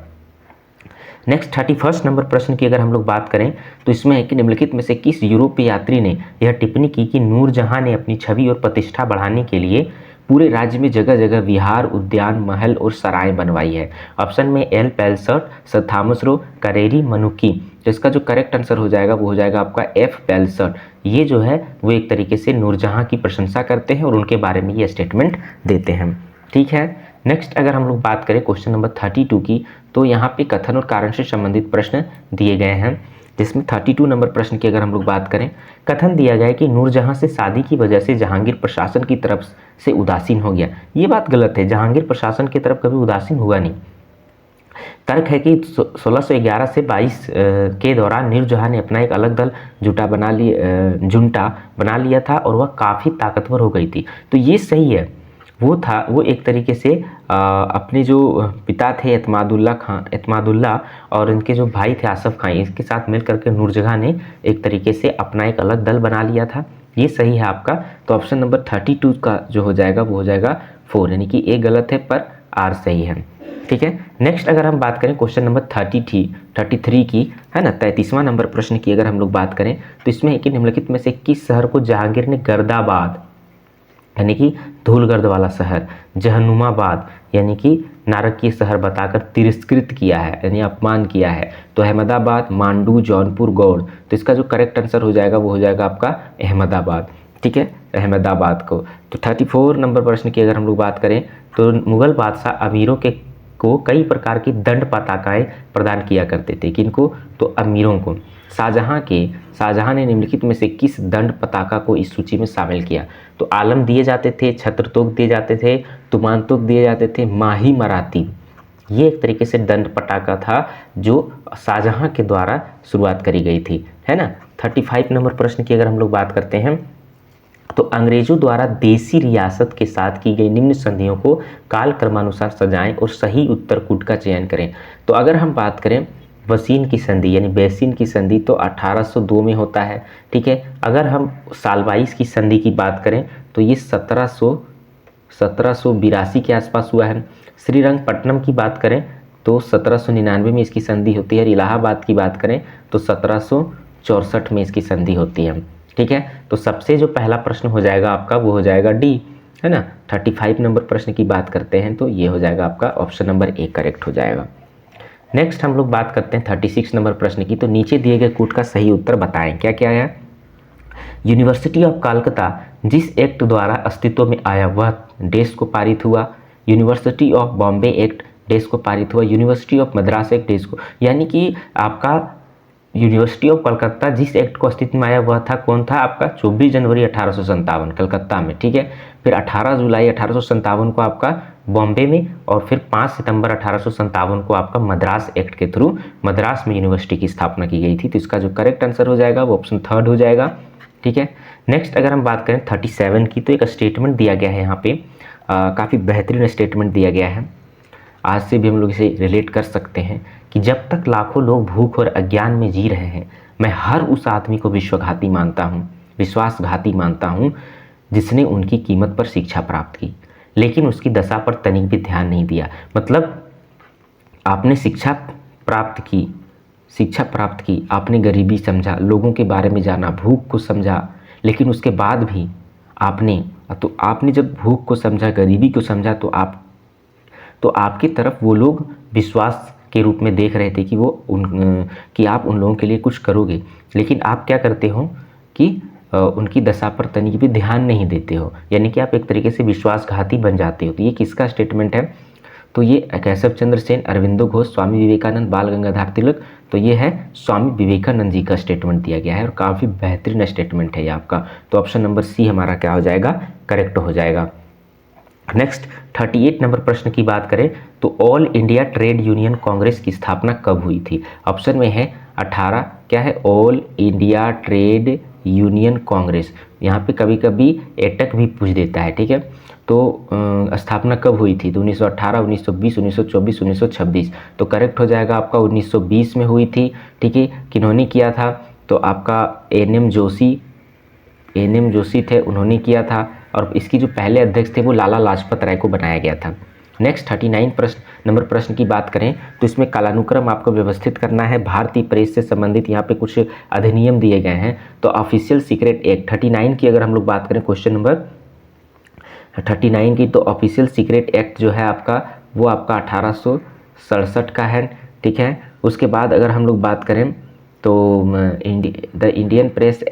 नेक्स्ट 31 नंबर प्रश्न की अगर हम लोग बात करें तो इसमें है कि निम्नलिखित में से किस यूरोपीय यात्री ने यह टिप्पणी की कि नूरजहां ने अपनी छवि और प्रतिष्ठा बढ़ाने के लिए पूरे राज्य में जगह जगह विहार, उद्यान, महल और सराय बनवाई है। ऑप्शन में L Pelsaert, Sir Thomas Roe, Careri, Manucci. तो इसका जो करेक्ट आंसर हो जाएगा वो हो जाएगा आपका एफ पेलसर्ट। ये जो है वो एक तरीके से नूरजहां की प्रशंसा करते हैं और उनके बारे में ये स्टेटमेंट देते हैं। ठीक है, नेक्स्ट अगर हम लोग बात करें क्वेश्चन नंबर 32 की, तो यहाँ पे कथन और कारण से संबंधित प्रश्न दिए गए हैं, जिसमें 32 नंबर प्रश्न की अगर हम लोग बात करें, कथन दिया गया है कि नूरजहां से शादी की वजह से जहांगीर प्रशासन की तरफ से उदासीन हो गया। ये बात गलत है, जहांगीर प्रशासन की तरफ कभी उदासीन हुआ नहीं। तर्क है कि 1611 से 22 के दौरान नूरजहां ने अपना एक अलग दल जुटा बना लिया था और वह काफ़ी ताकतवर हो गई थी, तो ये सही है। वो एक तरीके से अपने जो पिता थे एतमादुल्ला और इनके जो भाई थे आसफ खां, इसके साथ मिल करके नूरजहां ने एक तरीके से अपना एक अलग दल बना लिया था। ये सही है आपका। तो ऑप्शन नंबर 32 का जो हो जाएगा वो हो जाएगा 4, यानी कि ए गलत है पर आर सही है। ठीक है, नेक्स्ट अगर हम बात करें क्वेश्चन नंबर 33 की, है ना, 33वां नंबर प्रश्न की अगर हम लोग बात करें तो इसमें है कि निम्नलिखित में से किस शहर को जहांगीर ने गर्दाबाद यानी कि धूलगर्द वाला शहर, जहनुमाबाद यानी कि नारकीय शहर बताकर तिरस्कृत किया है यानी अपमान किया है। तो अहमदाबाद, मांडू, जौनपुर, गौड़। तो इसका जो करेक्ट आंसर हो जाएगा वो हो जाएगा आपका अहमदाबाद। ठीक है, अहमदाबाद को। तो 34 नंबर प्रश्न की अगर हम लोग बात करें तो मुगल बादशाह अमीरों को कई प्रकार की दंड पताकाएँ प्रदान किया करते थे। किनको? तो अमीरों को। शाहजहां ने निम्नलिखित में से किस दंड पताका को इस सूची में शामिल किया? तो आलम दिए जाते थे, छत्र तोप दिए जाते थे, तुमान तोप दिए जाते थे, माही मराती। ये एक तरीके से दंड पताका था जो शाहजहां के द्वारा शुरुआत करी गई थी, है ना। 35 नंबर प्रश्न की अगर हम लोग बात करते हैं तो अंग्रेजों द्वारा देसी रियासत के साथ की गई निम्न संधियों को काल क्रमानुसार सजाएं और सही उत्तर कूट का चयन करें। तो अगर हम बात करें वसीन की संधि यानी बेसिन की संधि तो 1802 में होता है। ठीक है, अगर हम सालवाइस की संधि की बात करें तो ये 1782 के आसपास हुआ है। श्रीरंगपट्टनम की बात करें तो 1799 में इसकी संधि होती है और इलाहाबाद की बात करें तो 1764 में इसकी संधि होती है। ठीक है, तो सबसे जो पहला प्रश्न हो जाएगा आपका वो हो जाएगा डी, है ना। 35 नंबर प्रश्न की बात करते हैं तो ये हो जाएगा आपका ऑप्शन नंबर ए करेक्ट हो जाएगा। नेक्स्ट हम लोग बात करते हैं 36 नंबर प्रश्न की। तो नीचे दिए गए कूट का सही उत्तर बताएं। क्या क्या है? यूनिवर्सिटी ऑफ कलकत्ता जिस एक्ट द्वारा अस्तित्व में आया वह देश को पारित हुआ। यूनिवर्सिटी ऑफ बॉम्बे एक्ट देश को पारित हुआ। यूनिवर्सिटी ऑफ मद्रास एक्ट देश को, यानी कि आपका यूनिवर्सिटी ऑफ कलकत्ता जिस एक्ट को अस्तित्व में आया वह था, कौन था आपका? 24 जनवरी 1857 कलकत्ता में। ठीक है, फिर 18 जुलाई 1857 को आपका बॉम्बे में और फिर 5 सितंबर 1857 को आपका मद्रास एक्ट के थ्रू मद्रास में यूनिवर्सिटी की स्थापना की गई थी। तो इसका जो करेक्ट आंसर हो जाएगा वो ऑप्शन 3 हो जाएगा। ठीक है, नेक्स्ट अगर हम बात करें 37 की तो एक स्टेटमेंट दिया गया है यहाँ पे, काफ़ी बेहतरीन स्टेटमेंट दिया गया है। आज से भी हम लोग इसे रिलेट कर सकते हैं कि जब तक लाखों लोग भूख और अज्ञान में जी रहे हैं मैं हर उस आदमी को विश्वासघाती मानता हूँ जिसने उनकी कीमत पर शिक्षा प्राप्त की लेकिन उसकी दशा पर तनिक भी ध्यान नहीं दिया। मतलब आपने शिक्षा प्राप्त की, आपने गरीबी समझा, लोगों के बारे में जाना, भूख को समझा, लेकिन उसके बाद भी आपने जब भूख को समझा, गरीबी को समझा तो आपकी तरफ वो लोग विश्वास के रूप में देख रहे थे कि आप उन लोगों के लिए कुछ करोगे, लेकिन आप क्या करते हो कि उनकी दशा पर तनिक भी ध्यान नहीं देते हो, यानी कि आप एक तरीके से विश्वासघाती बन जाते हो। तो ये किसका स्टेटमेंट है? तो ये केशव चंद्र सेन, अरविंदो घोष, स्वामी विवेकानंद, बाल गंगाधर तिलक। तो ये है स्वामी विवेकानंद जी का स्टेटमेंट दिया गया है और काफ़ी बेहतरीन स्टेटमेंट है ये आपका। तो ऑप्शन नंबर सी हमारा क्या हो जाएगा? करेक्ट हो जाएगा। नेक्स्ट 38 नंबर प्रश्न की बात करें तो all India trade union Congress की स्थापना कब हुई थी? ऑप्शन में है 18, क्या है? All India trade union Congress. यहाँ पे कभी कभी एटक भी पूछ देता है, ठीक है। तो स्थापना कब हुई थी? तो 1918, 1920, 1924, 1926। तो करेक्ट हो जाएगा आपका 1920 में हुई थी, ठीक है। किन्होंने किया था? तो आपका एन एम जोशी थे, उन्होंने किया था। और इसकी जो पहले अध्यक्ष थे वो लाला लाजपत राय को बनाया गया था। नेक्स्ट 39 नंबर प्रश्न की बात करें तो इसमें कालानुक्रम आपको व्यवस्थित करना है। भारतीय प्रेस से संबंधित यहाँ पे कुछ अधिनियम दिए गए हैं। तो ऑफिशियल सीक्रेट एक्ट 39 की अगर हम लोग बात करें, क्वेश्चन नंबर 39 की, तो ऑफिशियल सीक्रेट एक्ट जो है आपका वो आपका 1867 का है, ठीक है। उसके बाद अगर हम लोग बात करें तो द इंडियन प्रेस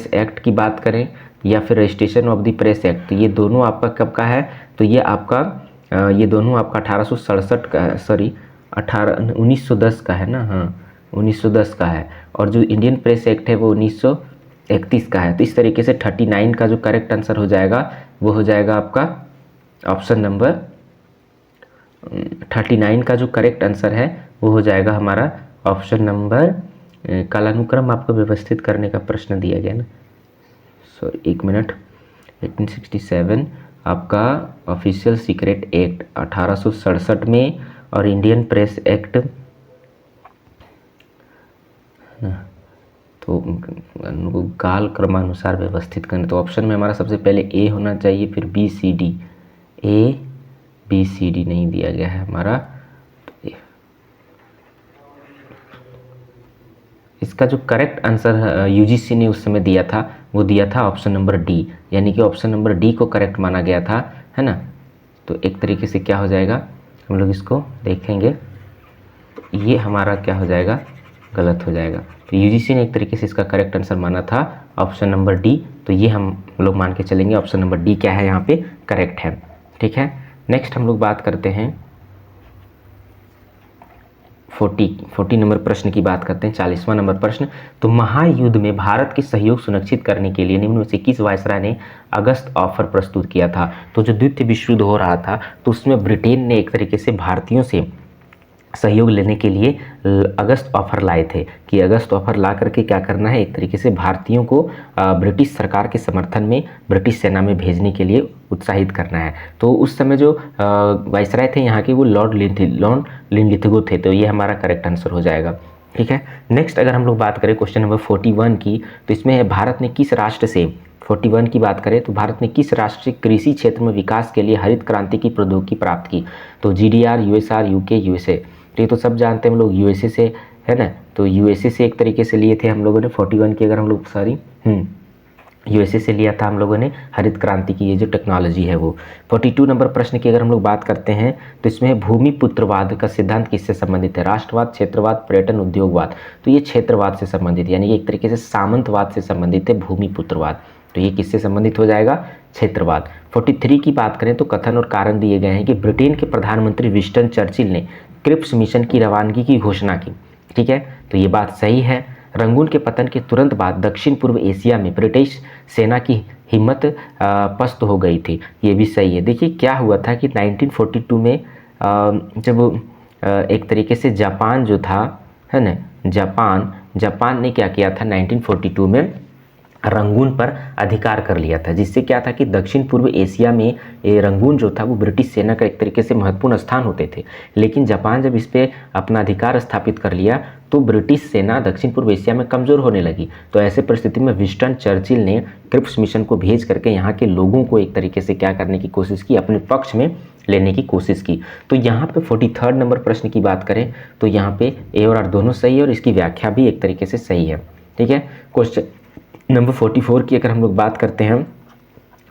एक्ट की बात करें या फिर registration of the press act, तो ये दोनों आपका कब का है? तो ये दोनों आपका 1867 का है, सॉरी 1910 का है ना, हाँ 1910 का है। और जो इंडियन प्रेस एक्ट है वो 1931 का है। तो इस तरीके से 39 का जो करेक्ट आंसर हो जाएगा वो हो जाएगा आपका ऑप्शन नंबर 39 का जो करेक्ट आंसर है वो हो जाएगा हमारा ऑप्शन नंबर, कालानुक्रम आपको व्यवस्थित करने का प्रश्न दिया गया ना, सॉरी एक मिनट, 1867 आपका ऑफिशियल सीक्रेट एक्ट 1867 में और इंडियन प्रेस एक्ट तो काल क्रमानुसार व्यवस्थित करना। तो ऑप्शन में हमारा सबसे पहले ए होना चाहिए, फिर B C D, A B C D नहीं दिया गया है हमारा। इसका जो करेक्ट आंसर यूजीसी ने उस समय दिया था वो दिया था ऑप्शन नंबर डी, यानी कि ऑप्शन नंबर डी को करेक्ट माना गया था, है ना। तो एक तरीके से क्या हो जाएगा, हम लोग इसको देखेंगे, तो ये हमारा क्या हो जाएगा? गलत हो जाएगा। तो यूजीसी ने एक तरीके से इसका करेक्ट आंसर माना था ऑप्शन नंबर डी, तो ये हम लोग मान के चलेंगे ऑप्शन नंबर डी क्या है यहाँ पे करेक्ट है, ठीक है। नेक्स्ट हम लोग बात करते हैं 40 नंबर प्रश्न की बात करते हैं, 40वां नंबर प्रश्न। तो महायुद्ध में भारत के सहयोग सुनिश्चित करने के लिए निम्न में से किस वायसराय ने अगस्त ऑफर प्रस्तुत किया था? तो जो द्वितीय विश्व युद्ध हो रहा था तो उसमें ब्रिटेन ने एक तरीके से भारतीयों से सहयोग लेने के लिए अगस्त ऑफर लाए थे कि अगस्त ऑफर ला करके क्या करना है, एक तरीके से भारतीयों को ब्रिटिश सरकार के समर्थन में ब्रिटिश सेना में भेजने के लिए उत्साहित करना है। तो उस समय जो वायसराय थे यहाँ के वो लॉर्ड लिनलिथगो थे। तो ये हमारा करेक्ट आंसर हो जाएगा, ठीक है। नेक्स्ट अगर हम लोग बात करें क्वेश्चन नंबर 41 की, तो इसमें है भारत ने किस राष्ट्र से, 41 की बात करें तो भारत ने किस राष्ट्र से कृषि क्षेत्र में विकास के लिए हरित क्रांति की प्रौद्योगिकी प्राप्त की? तो जीडीआर, यूएसआर, यूके, यूएसए। तो ये तो सब जानते हैं हम लोग यूएसए से, है ना। तो यूएसए से एक तरीके से लिए थे हम लोगों ने 41 की, अगर हम लोग यूएसए से लिया था हम लोगों ने हरित क्रांति की ये जो टेक्नोलॉजी है वो। 42 नंबर प्रश्न की अगर हम लोग बात करते हैं तो इसमें भूमिपुत्रवाद का सिद्धांत किससे संबंधित है? राष्ट्रवाद, क्षेत्रवाद, पर्यटन, उद्योगवाद। तो ये क्षेत्रवाद से संबंधित, यानी कि एक तरीके से सामंतवाद से संबंधित है भूमिपुत्रवाद। तो ये किससे संबंधित हो जाएगा? क्षेत्रवाद। 43 की बात करें तो कथन और कारण दिए गए हैं कि ब्रिटेन के प्रधानमंत्री विंस्टन चर्चिल ने क्रिप्स मिशन की रवानगी की घोषणा की, ठीक है। तो ये बात सही है। रंगून के पतन के तुरंत बाद दक्षिण पूर्व एशिया में ब्रिटिश सेना की हिम्मत पस्त हो गई थी, ये भी सही है। देखिए क्या हुआ था कि 1942 में जब एक तरीके से जापान जो था, है ना, जापान ने क्या किया था 1942 में रंगून पर अधिकार कर लिया था, जिससे क्या था कि दक्षिण पूर्व एशिया में ये रंगून जो था वो ब्रिटिश सेना का एक तरीके से महत्वपूर्ण स्थान होते थे। लेकिन जापान जब इस पर अपना अधिकार स्थापित कर लिया तो ब्रिटिश सेना दक्षिण पूर्व एशिया में कमज़ोर होने लगी। तो ऐसे परिस्थिति में विंस्टन चर्चिल ने क्रिप्स मिशन को भेज करके यहाँ के लोगों को एक तरीके से क्या करने की कोशिश की, अपने पक्ष में लेने की कोशिश की। तो यहाँ पे 43 नंबर प्रश्न की बात करें तो यहाँ पे ए और आर दोनों सही है और इसकी व्याख्या भी एक तरीके से सही है, ठीक है। क्वेश्चन नंबर 44 की अगर हम लोग बात करते हैं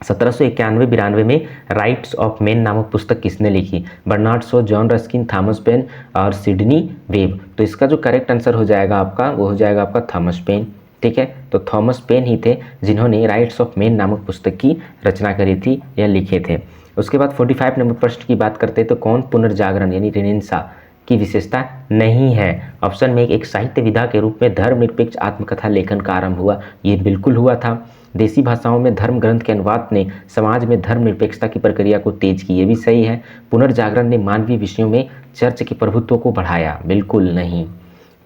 1791-92 में राइट्स ऑफ मैन नामक पुस्तक किसने लिखी? Bernard Shaw, John Ruskin, Thomas Paine और सिडनी वेब। तो इसका जो करेक्ट आंसर हो जाएगा आपका, वो हो जाएगा आपका थॉमस पेन। ठीक है, तो थॉमस पेन ही थे जिन्होंने राइट्स ऑफ मैन नामक पुस्तक की रचना करी थी या लिखे थे। उसके बाद 45 नंबर प्रश्न की बात करते हैं तो कौन पुनर्जागरण यानी रेनेसां की विशेषता नहीं है? ऑप्शन में एक साहित्य विधा के रूप में धर्मनिरपेक्ष आत्मकथा लेखन का आरंभ हुआ, ये बिल्कुल हुआ था। देसी भाषाओं में धर्म ग्रंथ के अनुवाद ने समाज में धर्मनिरपेक्षता की प्रक्रिया को तेज की, ये भी सही है। पुनर्जागरण ने मानवीय विषयों में चर्च के प्रभुत्व को बढ़ाया, बिल्कुल नहीं।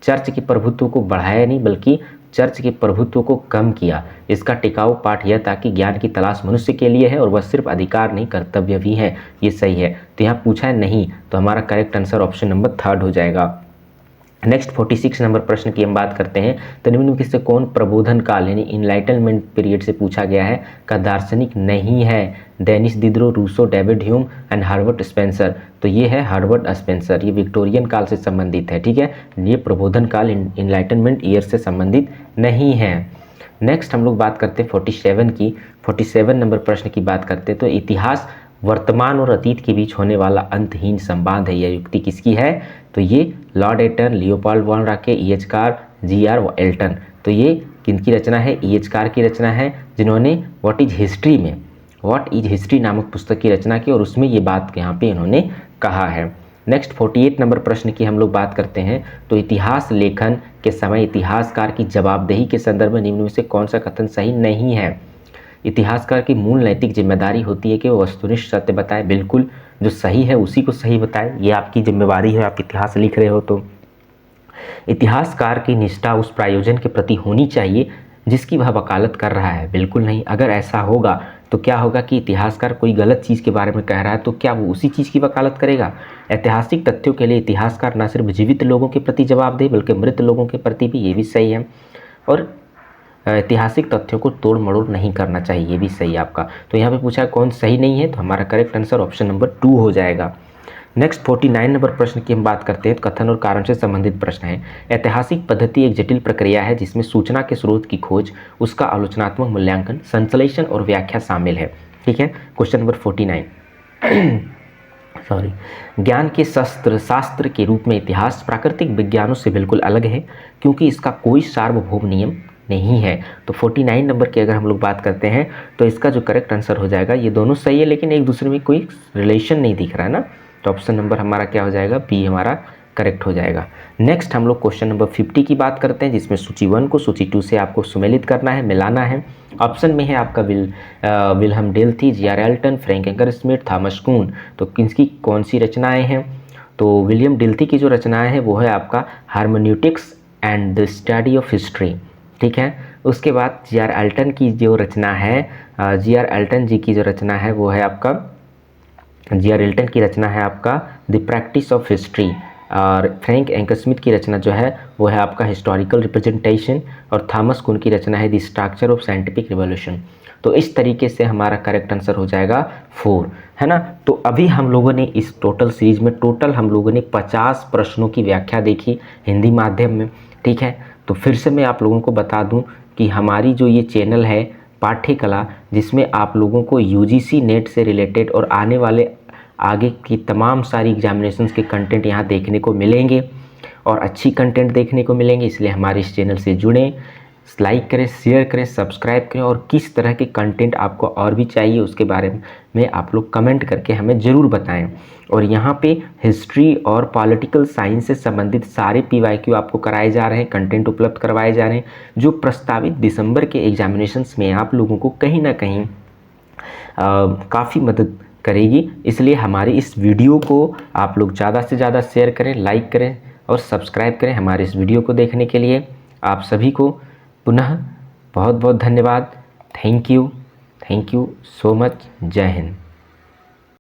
चर्च के प्रभुत्व को बढ़ाया नहीं बल्कि चर्च के प्रभुत्व को कम किया। इसका टिकाऊ पाठ यह था कि ज्ञान की तलाश मनुष्य के लिए है और वह सिर्फ अधिकार नहीं कर्तव्य भी है, ये सही है। तो यहाँ पूछा है नहीं, तो हमारा करेक्ट आंसर ऑप्शन नंबर 3 हो जाएगा। नेक्स्ट 46 नंबर प्रश्न की हम बात करते हैं तो निम्नलिखित से कौन प्रबोधन काल यानी इनलाइटनमेंट पीरियड से पूछा गया है का दार्शनिक नहीं है? Denis Diderot, Rousseau, David Hume and Herbert Spencer. तो ये है हर्बर्ट स्पेंसर, ये विक्टोरियन काल से संबंधित है। ठीक है, ये प्रबोधन काल इनलाइटनमेंट ईयर से संबंधित नहीं है। नेक्स्ट हम लोग बात करते हैं 47 की। 47 नंबर प्रश्न की बात करते हैं तो इतिहास वर्तमान और अतीत के बीच होने वाला अंतहीन संवाद है, यह युक्ति किसकी है? तो ये लॉर्ड एटन, लियोपोल्ड वॉन राके, E.H. Car, G.R. एल्टन। तो ये किनकी रचना है? E.H. कार की रचना है, जिन्होंने व्हाट इज हिस्ट्री नामक पुस्तक की रचना की और उसमें ये बात यहाँ पे इन्होंने कहा है। नेक्स्ट 48 नंबर प्रश्न की हम लोग बात करते हैं तो इतिहास लेखन के समय इतिहासकार की जवाबदेही के संदर्भ में निम्न में से कौन सा कथन सही नहीं है? इतिहासकार की मूल नैतिक जिम्मेदारी होती है कि वो वस्तुनिष्ठ सत्य बताए, बिल्कुल। जो सही है उसी को सही बताए, ये आपकी जिम्मेदारी है, आप इतिहास लिख रहे हो तो। इतिहासकार की निष्ठा उस प्रायोजन के प्रति होनी चाहिए जिसकी वह वकालत कर रहा है, बिल्कुल नहीं। अगर ऐसा होगा तो क्या होगा कि इतिहासकार कोई गलत चीज़ के बारे में कह रहा है तो क्या वो उसी चीज़ की वकालत करेगा? ऐतिहासिक तथ्यों के लिए इतिहासकार न सिर्फ जीवित लोगों के प्रति जवाब दे बल्कि मृत लोगों के प्रति भी, ये भी सही है। और ऐतिहासिक तथ्यों को तोड़ मड़ोड़ नहीं करना चाहिए, ये भी सही है आपका। तो यहाँ पे पूछा कौन सही नहीं है, तो हमारा करेक्ट आंसर ऑप्शन नंबर 2 हो जाएगा। नेक्स्ट 49 नंबर प्रश्न की हम बात करते हैं तो कथन और कारण से संबंधित प्रश्न है। ऐतिहासिक पद्धति एक जटिल प्रक्रिया है जिसमें सूचना के स्रोत की खोज, उसका आलोचनात्मक मूल्यांकन, संश्लेषण और व्याख्या शामिल है। ठीक है, क्वेश्चन नंबर 49 ज्ञान के शास्त्र के रूप में इतिहास प्राकृतिक विज्ञानों से बिल्कुल अलग है क्योंकि इसका कोई सार्वभौम नियम नहीं है। तो 49 नंबर की अगर हम लोग बात करते हैं तो इसका जो करेक्ट आंसर हो जाएगा, ये दोनों सही है लेकिन एक दूसरे में कोई रिलेशन नहीं दिख रहा है ना, तो ऑप्शन नंबर हमारा क्या हो जाएगा? बी हमारा करेक्ट हो जाएगा। नेक्स्ट हम लोग क्वेश्चन नंबर 50 की बात करते हैं जिसमें सूची 1 को सूची 2 से आपको सुमेलित करना है, मिलाना है। ऑप्शन में है आपका Wilhelm Dilthey, G.R. Elton, Frank Ankersmit, Thomas Kuhn. तो किसकी कौन सी रचनाएं हैं? तो विलियम डेल्थी की जो रचनाएं हैं वो है आपका hermeneutics and the study of history. ठीक है, उसके बाद G.R. एल्टन की जो रचना है, G.R. एल्टन जी की जो रचना है वो है आपका, G.R. एल्टन की रचना है आपका द प्रैक्टिस ऑफ हिस्ट्री। और फ्रैंक एंकर स्मिथ की रचना जो है वो है आपका हिस्टोरिकल रिप्रेजेंटेशन और थॉमस कून की रचना है the structure of scientific revolution. तो इस तरीके से हमारा करेक्ट आंसर हो जाएगा 4, है ना। तो अभी हम लोगों ने इस टोटल सीरीज में हम लोगों ने 50 प्रश्नों की व्याख्या देखी हिंदी माध्यम में। ठीक है, तो फिर से मैं आप लोगों को बता दूं कि हमारी जो ये चैनल है पाठ्यकला, जिसमें आप लोगों को UGC नेट से रिलेटेड और आने वाले आगे की तमाम सारी एग्जामिनेशंस के कंटेंट यहाँ देखने को मिलेंगे और अच्छी कंटेंट देखने को मिलेंगे, इसलिए हमारे इस चैनल से जुड़ें, लाइक करें, शेयर करें, सब्सक्राइब करें और किस तरह के कंटेंट आपको और भी चाहिए उसके बारे में आप लोग कमेंट करके हमें ज़रूर बताएं। और यहाँ पे हिस्ट्री और पॉलिटिकल साइंस से संबंधित सारे PYQ आपको कराए जा रहे हैं, कंटेंट उपलब्ध करवाए जा रहे हैं, जो प्रस्तावित दिसंबर के एग्जामिनेशंस में आप लोगों को कहीं ना कहीं काफ़ी मदद करेगी। इसलिए हमारी इस वीडियो को आप लोग ज़्यादा से ज़्यादा शेयर करें, लाइक करें और सब्सक्राइब करें हमारे इस वीडियो को देखने के लिए। आप सभी को पुनः बहुत बहुत धन्यवाद। Thank you so much. जय हिंद।